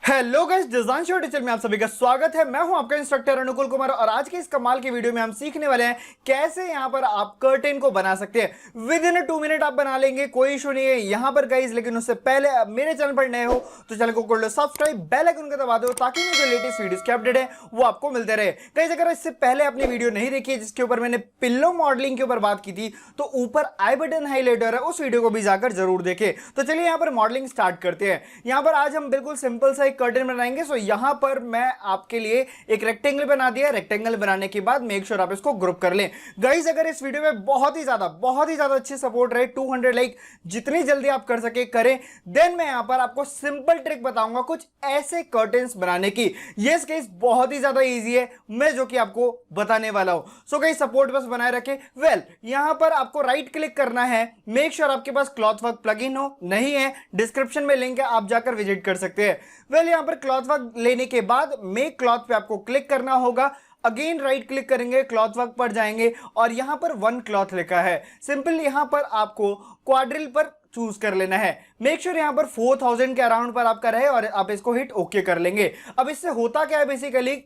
Hello guys, design show teacher में आप सभी का स्वागत है। मैं हूं आपका इंस्ट्रक्टर अनुकुल कुमार और आज के इस कमाल की वीडियो में हम सीखने वाले हैं कैसे यहां पर आप कर्टेन को बना सकते हैं। विद इन 2 मिनट आप बना लेंगे, कोई इशू नहीं है यहां पर गाइस। लेकिन उससे पहले आप मेरे चैनल पर नए हो तो चैनल को कर लो सब्सक्राइब, बेल आइकन को दबा दो ताकि मेरे जो लेटेस्ट वीडियोस के अपडेट है वो आपको मिलते रहे। गाइस अगर इससे पहले आपने वीडियो नहीं देखी है जिसके ऊपर मैंने पिल्लो मॉडलिंग के ऊपर बात की थी तो ऊपर आई बटन हाईलाइटर है, उस वीडियो को भी जाकर जरूर देखें। तो चलिए यहां पर मॉडलिंग स्टार्ट करते हैं। यहां पर आज हम बिल्कुल सिंपल सा एक कर्टेन बनाएंगे। सो यहां पर मैं आपके लिए एक रेक्टेंगल बना दिया। रेक्टेंगल बनाने के बाद मेक श्योर आप इसको ग्रुप कर लें। गाइस अगर इस वीडियो में बहुत ही ज्यादा अच्छी सपोर्ट रहे, 200 लाइक जितनी जल्दी आप कर सके करें, देन मैं यहां पर आपको सिंपल ट्रिक बताऊंगा कुछ ऐसे कर्टेन्स बनाने की। यस गाइस बहुत ही ज्यादा इजी है मैं जो कि आपको बताने वाला हूं। सो गाइस सपोर्ट बस बनाए रखें। वेल यहां पर आपको राइट क्लिक करना है, मेक श्योर आपके पास क्लॉथ वर्क प्लगइन हो, नहीं है डिस्क्रिप्शन में लिंक है, आप जाकर विजिट कर सकते हैं। वेल यहां पर क्लॉथ वर्क लेने के बाद मेक क्लॉथ पे आपको क्लिक करना होगा। अगेन राइट क्लिक करेंगे, क्लॉथ वर्क पर जाएंगे और यहां पर वन क्लॉथ लिखा है। सिंपल यहां पर आपको क्वाड्रिल पर चूज कर लेना है। मेक श्योर यहां पर 4000 के अराउंड पर आपका रहे और आप इसको हिट ओके कर लेंगे। अब इससे होता क्या है बेसिकली,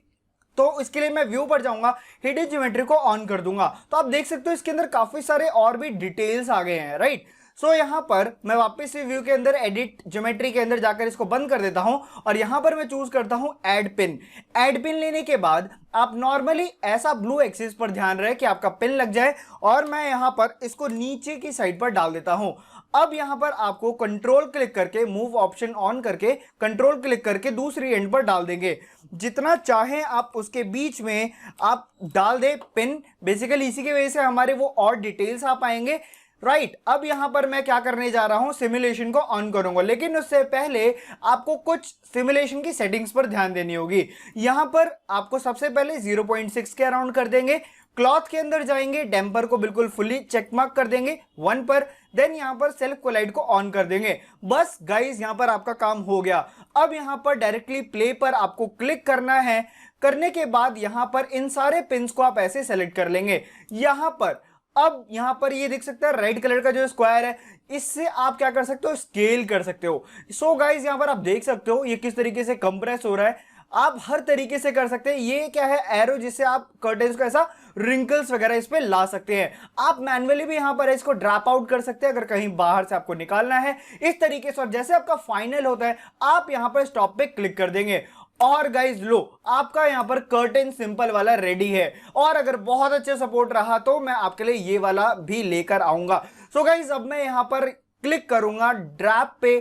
तो इसके लिए मैं व्यू पर जाऊंगा, हिडन ज्योमेट्री को ऑन कर दूंगा तो आप देख सकते हो इसके अंदर काफी सारे और भी डिटेल्स आ गए हैं, राइट। सो यहां पर मैं वापस से व्यू के अंदर एडिट ज्योमेट्री के अंदर जाकर इसको बंद कर देता हूं और यहां पर मैं चूज करता हूं ऐड पिन। ऐड पिन लेने के बाद आप नॉर्मली ऐसा ब्लू एक्सिस पर ध्यान रहे कि आपका पिन लग जाए और मैं यहां पर इसको नीचे की साइड पर डाल देता हूं। अब यहां पर आपको कंट्रोल क्लिक करके मूव ऑप्शन ऑन करके कंट्रोल क्लिक करके दूसरी एंड पर डाल देंगे। जितना चाहे आप उसके बीच में आप डाल दे पिन। बेसिकली इसी की वजह से हमारे वो और डिटेल्स आ पाएंगे, राइट। अब यहां पर मैं क्या करने जा रहा हूं, सिमुलेशन को ऑन करूंगा, लेकिन उससे पहले आपको कुछ सिमुलेशन की सेटिंग्स पर ध्यान देनी होगी। यहां पर आपको सबसे पहले 0.6 के अराउंड कर देंगे। क्लॉथ के अंदर जाएंगे, डैम्पर को बिल्कुल फुली चेक मार्क कर देंगे 1 पर। देन यहां पर सेल्फ कोलाइड को ऑन कर देंगे। बस गाइस यहां पर आपका काम हो गया। अब यहां पर डायरेक्टली प्ले पर आपको क्लिक करना है। करने के बाद यहां पर इन सारे पिन्स को आप ऐसे सेलेक्ट कर लेंगे। यहां पर अब यहां पर ये देख सकते हैं रेड कलर का जो स्क्वायर है, इससे आप क्या कर सकते हो, स्केल कर सकते हो। सो गाइस यहां पर आप देख सकते हो ये किस तरीके से कंप्रेस हो रहा है। आप हर तरीके से कर सकते हैं। ये क्या है, एरो, जिससे आप कर्टेन्स को ऐसा रिंकल्स वगैरह इस पे ला सकते हैं। आप मैन्युअली भी यहां पर इसको ड्रॉप आउट कर सकते हैं अगर कहीं बाहर से आपको निकालना है इस तरीके से। और जैसे आपका फाइनल होता है आप यहां पर स्टॉप पे क्लिक कर देंगे और गाइज लो आपका यहां पर कर्टेन सिंपल वाला रेडी है। और अगर बहुत अच्छे सपोर्ट रहा तो मैं आपके लिए ये वाला भी लेकर आऊंगा। सो गाइज अब मैं यहां पर क्लिक करूंगा ड्रैप पे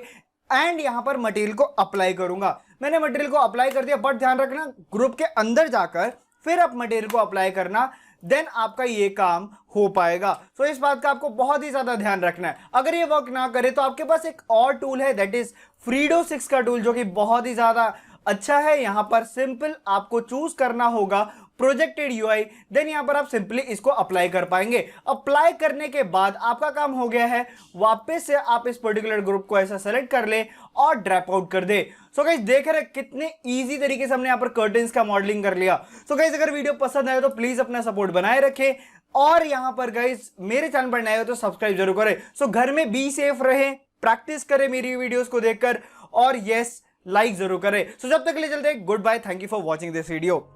एंड यहां पर मटेरियल को अप्लाई करूंगा। मैंने मटेरियल को अप्लाई कर दिया, बट ध्यान रखना ग्रुप के अंदर जाकर फिर आप मटेरियल को अप्लाई करना, देन आपका ये काम हो पाएगा। सो इस बात का आपको बहुत ही ज्यादा ध्यान रखना है। अगर ये वर्क ना करे तो आपके पास एक और टूल है, दैट इज फ्रीडो 6 का टूल, जो कि बहुत ही ज्यादा अच्छा है। यहां पर सिंपल आपको चूज करना होगा प्रोजेक्टेड यूआई, देन यहां पर आप सिंपली इसको अप्लाई कर पाएंगे। अप्लाई करने के बाद आपका काम हो गया है। वापस से आप इस पर्टिकुलर ग्रुप को ऐसा सेलेक्ट कर ले और ड्रॉप आउट कर दे। सो गाइस देख रहे कितने इजी तरीके से हमने यहां पर कर्टेन्स का मॉडलिंग कर लिया। सो गाइस अगर वीडियो पसंद आए तो प्लीज अपना सपोर्ट बनाए रखें और यहां पर गाइस मेरे चैनल पर नए हो तो सब्सक्राइब जरूर करें। सो घर में बी सेफ रहे, प्रैक्टिस करें मेरी वीडियोस को देखकर और यस लाइक जरूर करें। सो जब तक के लिए चलते हैं, good bye, thank you for watching this video.